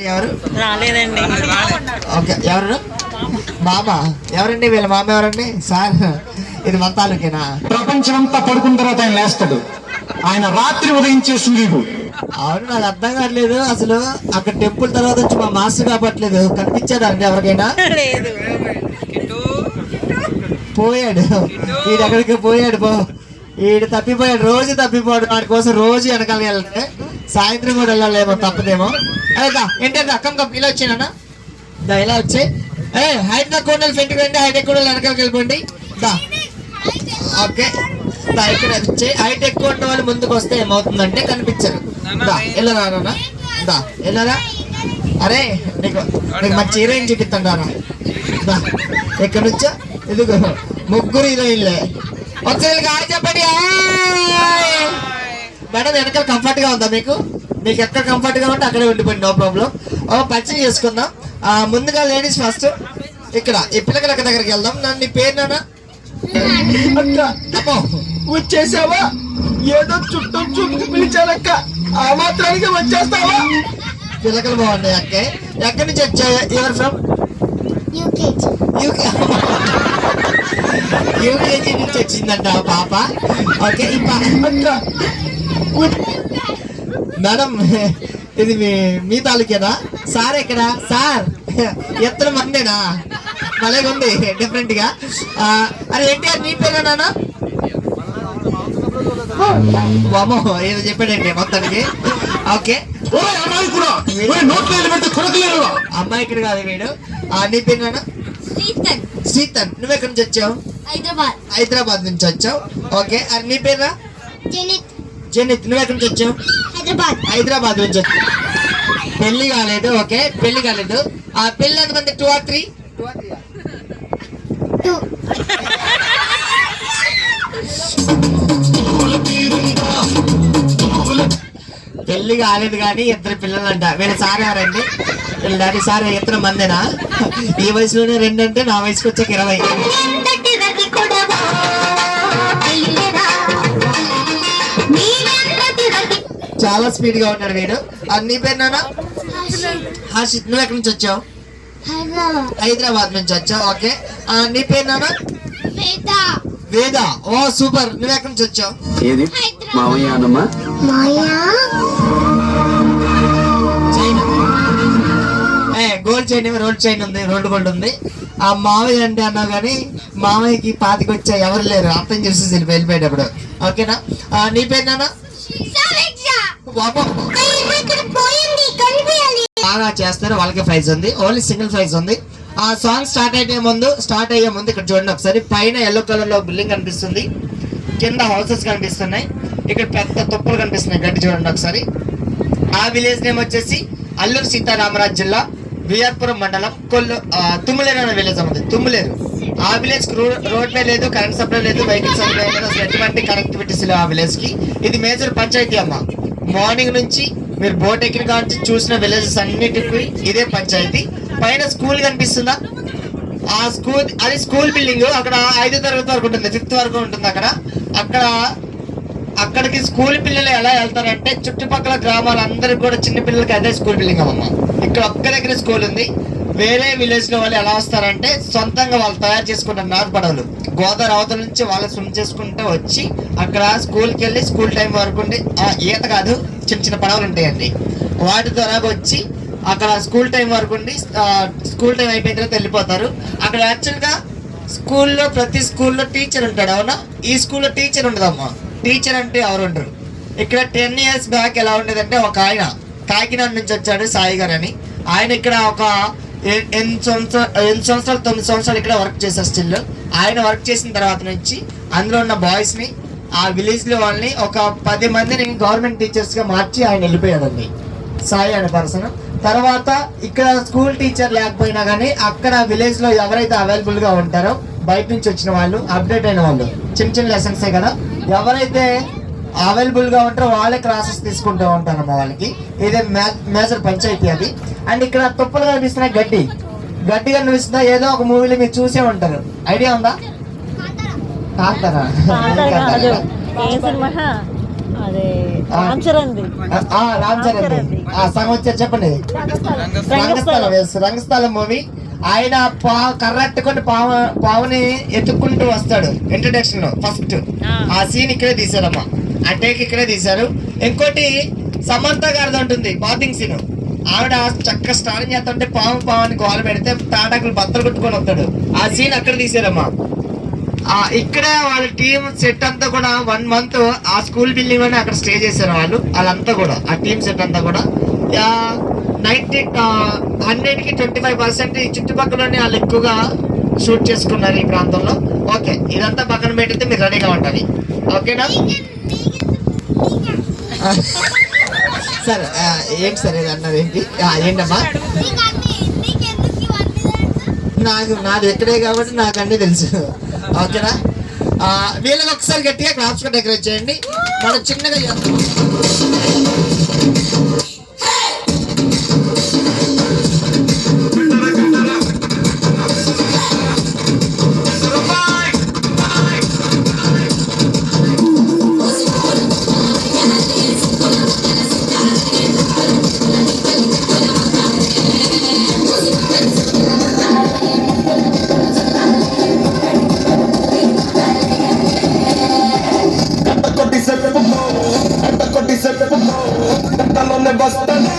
ఎవరు రాలేదండి. ఓకే, ఎవరు మామ? ఎవరండి వీళ్ళ మామ? ఎవరండి సార్? ఇది మన తాలూకేనా? ప్రపంచం అంతా పడుకున్న తర్వాత ఆయన లేస్తాడు. ఆయన రాత్రి ఉదయించే సూర్యుడు. అవును, నాకు అర్థం కావట్లేదు అసలు. అక్కడ టెంపుల్ తర్వాత వచ్చి మా మాస్టర్ కాబట్టలేదు. కనిపించాడా అండి ఎవరికైనా? లేదు. పోయాడు. వీడు ఎక్కడికి పోయాడు? వీడు తప్పిపోయాడు. రోజు తప్పిపోయాడు. వాడి కోసం రోజు వెనకాల వెళ్తే సాయంత్రం కూడా వెళ్ళాలేమో, తప్పదేమో. అదేదా ఏంటంటే అక్కం ఇలా వచ్చానా? దా ఇలా వచ్చాయి. హైట్ నా కోడలు ఫ్రంట్కి రండి, హైట్ ఎక్కువ వెనకాలకి వెళ్ళిపోండి. దా ఓకే, దా ఇక్కడ వచ్చి హైట్ ఎక్కువ ఉన్న వాళ్ళు ముందుకు వస్తే ఏమవుతుందంటే కనిపించరు. దా ఎలా రానా? దా వెళ్ళరా? అరే నీకు మంచి హీరోయిన్ చూపిస్తాను రానా? దా ఎక్కడి నుంచో ఇదిగో ముగ్గురు హీరోయిన్లే. ఒకసారి హాయ్ చెప్పండి. మేడం వెనకాల కంఫర్ట్ గా ఉందా మీకు? మీకు ఎక్కడ కంఫర్ట్ గా ఉంటే అక్కడే ఉండిపోయింది, నో ప్రాబ్లం. పరిచయం చేసుకుందాం. ముందుగా లేడీస్ ఫస్ట్. ఇక్కడ ఈ పిల్లకల దగ్గరికి వెళ్దాం. నీ పేరు నాన్న? అక్క వచ్చేసావా? ఏదో చుట్టూ చూపుకు పిలిచారక్క, ఆ మాత్రానికి వచ్చేస్తావా? పిల్లకలు బాగున్నాయి అక్క. ఎక్కడి నుంచి వచ్చాయా? ఎవరు ఫ్రమ్? యూకేజీ నుంచి వచ్చిందంట పాప. ఓకే, మేడం ఇది మీ తాలూకేనా? సార్ ఎక్కడ? సార్ ఎత్తన మందేనా? భలే ఉంది డిఫరెంట్ గా. అరే ఎన్టీఆర్ నీ పేరు నాన్న? వామో ఏదో చెప్పాడండి మొత్తానికి. ఓకే, అమ్మాయి ఇక్కడ కాదు వీడు. నీ పేరు నాన్న? శ్రీతన్. నువ్వు ఎక్కడి నుంచి వచ్చావు? హైదరాబాద్ నుంచి వచ్చావు. ఓకే, నీ పేరా? జనిత్. నువ్వు ఎక్కడి నుంచి వచ్చావు? హైదరాబాద్ నుంచి వచ్చావు. పెళ్లి కాలేదు. ఓకే, పెళ్లి కాలేదు. పెళ్లి ఎంతమంది? 2 or 3? పెళ్లి కాలేదు కానీ ఇద్దరు పిల్లలు అంట. వీళ్ళ సార్ ఎవరండి? వీళ్ళ డాడీ సార్. ఇద్దరు మందేనా? ఈ వయసులోనే 2 అంటే నా వయసుకి వచ్చాక 20. చాలా స్పీడ్ గా ఉన్నాడు వీడు. నీ పేరు నాన్న? హర్షిత్. నువ్వు ఎక్కడి నుంచి వచ్చావు? హైదరాబాద్ నుంచి వచ్చావు. ఓకే, నీ పేరు నాన్న? వేద. ఓ సూపర్. నువ్వు ఎక్కడి నుంచి వచ్చావు? గోల్డ్ చైన్, రోడ్ చైన్ ఉంది, రోడ్ గోల్డ్ ఉంది. ఆ మావయ్య అంటే అన్నావు కానీ మావయ్యకి 25 వచ్చా ఎవరు లేరు. అర్థం చేసి వెళ్ళిపోయేటప్పుడు. ఓకేనా? నీ పేరు నాన్న? బాగా చేస్తారు, వాళ్ళకి ప్రైజ్ ఉంది. ఓన్లీ సింగిల్ ప్రైజ్ ఉంది. ఆ సాంగ్ స్టార్ట్ అయ్యే ముందు ఇక్కడ చూడండి ఒకసారి. పైన ఎల్లో కలర్ లో బిల్డింగ్ కనిపిస్తుంది, కింద హౌసెస్ కనిపిస్తున్నాయి, ఇక్కడ పెద్ద తుప్పలు కనిపిస్తున్నాయి. గడ్డి చూడండి ఒకసారి. ఆ విలేజ్ నేమ్ వచ్చేసి అల్లూరు సీతారామరాజు జిల్లా, విఆర్పురం మండలం, తుమ్ములేరు అనే విలేజ్ ఉంది. తుమ్ములేరు. ఆ విలేజ్ కి రోడ్ వే లేదు, కరెంట్ సప్లై లేదు, వెహికల్ సప్లై లేదు, అసలు ఎటువంటి కనెక్టివిటీస్ లేవు ఆ విలేజ్ కి. ఇది మేజర్ పంచాయతీ అమ్మ. మార్నింగ్ నుంచి మీరు బోట్ ఎక్కిన కాంచి చూసిన విలేజెస్ అన్నిటికీ ఇదే పంచాయతీ. పైన స్కూల్ కనిపిస్తుందా? ఆ స్కూల్, అది స్కూల్ బిల్డింగ్. అక్కడ 5వ తరగతి వరకు ఉంటుంది, 5th వరకు ఉంటుంది. అక్కడికి స్కూల్ పిల్లలు ఎలా వెళ్తారంటే చుట్టుపక్కల గ్రామాలందరికీ కూడా చిన్న పిల్లలకి అదే స్కూల్ బిల్డింగ్ అమ్మ. ఇక్కడ ఒక్క దగ్గర స్కూల్ ఉంది. వేరే విలేజ్ లో వాళ్ళు ఎలా వస్తారంటే సొంతంగా వాళ్ళు తయారు చేసుకుంటారు నాటు పడవలు. గోదావరి అవతల నుంచి వాళ్ళు స్విమ్ చేసుకుంటూ వచ్చి అక్కడ స్కూల్కి వెళ్ళి స్కూల్ టైం వరకు ఉండి, ఈత కాదు, చిన్న చిన్న పడవలు ఉంటాయండి, వాటి ద్వారా వచ్చి అక్కడ స్కూల్ టైం వరకు ఉండి స్కూల్ టైం అయిపోయిన తర్వాత వెళ్ళిపోతారు. అక్కడ యాక్చువల్గా స్కూల్లో ప్రతి స్కూల్లో టీచర్ ఉంటాడు. అవునా? ఈ స్కూల్లో టీచర్ ఉండదమ్మా. టీచర్ అంటే ఎవరు ఉండరు. ఇక్కడ 10 years బ్యాక్ ఎలా ఉండేదంటే ఒక ఆయన కాకినాడ నుంచి వచ్చాడు, సాయి గారు అని. ఆయన ఇక్కడ ఒక 8 సంవత్సరాలు 9 సంవత్సరాలు ఇక్కడ వర్క్ చేశారు. స్టిల్ ఆయన వర్క్ చేసిన తర్వాత నుంచి అందులో ఉన్న బాయ్స్ ని, ఆ విలేజ్ లో వాళ్ళని ఒక 10 మందిని గవర్నమెంట్ టీచర్స్ గా మార్చి ఆయన వెళ్ళిపోయాడండి, సాయి అనే పర్సన్. తర్వాత ఇక్కడ స్కూల్ టీచర్ లేకపోయినా కానీ అక్కడ విలేజ్ లో ఎవరైతే అవైలబుల్ గా ఉంటారో బయట నుంచి వచ్చిన వాళ్ళు, అప్డేట్ అయిన వాళ్ళు, చిన్న చిన్న లెసన్సే కదా, ఎవరైతే అవైలబుల్ గా ఉంటారో వాళ్ళే క్లాసెస్ తీసుకుంటూ ఉంటారమ్మ వాళ్ళకి. ఇదే మేజర్ పంచాయతీ అది. అండ్ ఇక్కడ తుప్పలు కనిపిస్తున్నాయి, గడ్డి కనిపిస్తుందా? ఏదో ఒక మూవీలో మీరు చూసే ఉంటారు. ఐడియా ఉందా? కాంతారా? అది రామ్ చరణ్ది. రామ్ చరణ్ సగం వచ్చారు చెప్పండి. రంగస్థలం. రంగస్థలం మూవీ. ఆయన కర్రట్టుకొని పావుని ఎత్తుక్కుంటూ వస్తాడు ఇంట్రడక్షన్ లో ఫస్ట్. ఆ సీన్ ఇక్కడే తీశారమ్మా, ఆ టేక్ ఇక్కడే తీశారు. ఇంకోటి సమంత గారిది ఉంటుంది బాతింగ్ సీన్. ఆవిడ చక్కగా స్టార్టింగ్ చేస్తుంటే పావుని గోల పెడితే తాటాకులు బద్దలు కొట్టుకొని వస్తాడు. ఆ సీన్ అక్కడ తీశారమ్మా. ఇక్కడే వాళ్ళ టీమ్ సెట్ అంతా కూడా 1 month ఆ స్కూల్ బిల్డింగ్ లోనే అక్కడ స్టే చేశారు వాళ్ళంతా కూడా. ఆ టీమ్ సెట్ అంతా కూడా 100కి 25% ఈ చుట్టుపక్కలనే వాళ్ళు ఎక్కువగా షూట్ చేసుకున్నారు ఈ ప్రాంతంలో. ఓకే, ఇదంతా పక్కన పెట్టితే మీరు రెడీగా ఉండాలి. ఓకేనా? సరే ఏంటి సార్ ఇది అన్నారు ఏంటి? ఏంటమ్మా? నాది ఎక్కడే కాబట్టి నాకు అన్నీ తెలుసు. ఓకేనా? వీళ్ళకి ఒకసారి గట్టిగా క్లాప్స్ డెకరేట్ చేయండి. మనం చిన్నగా చేద్దాం. కొట్టి సెప్పు కొట్టి సెప్పు బస్తానే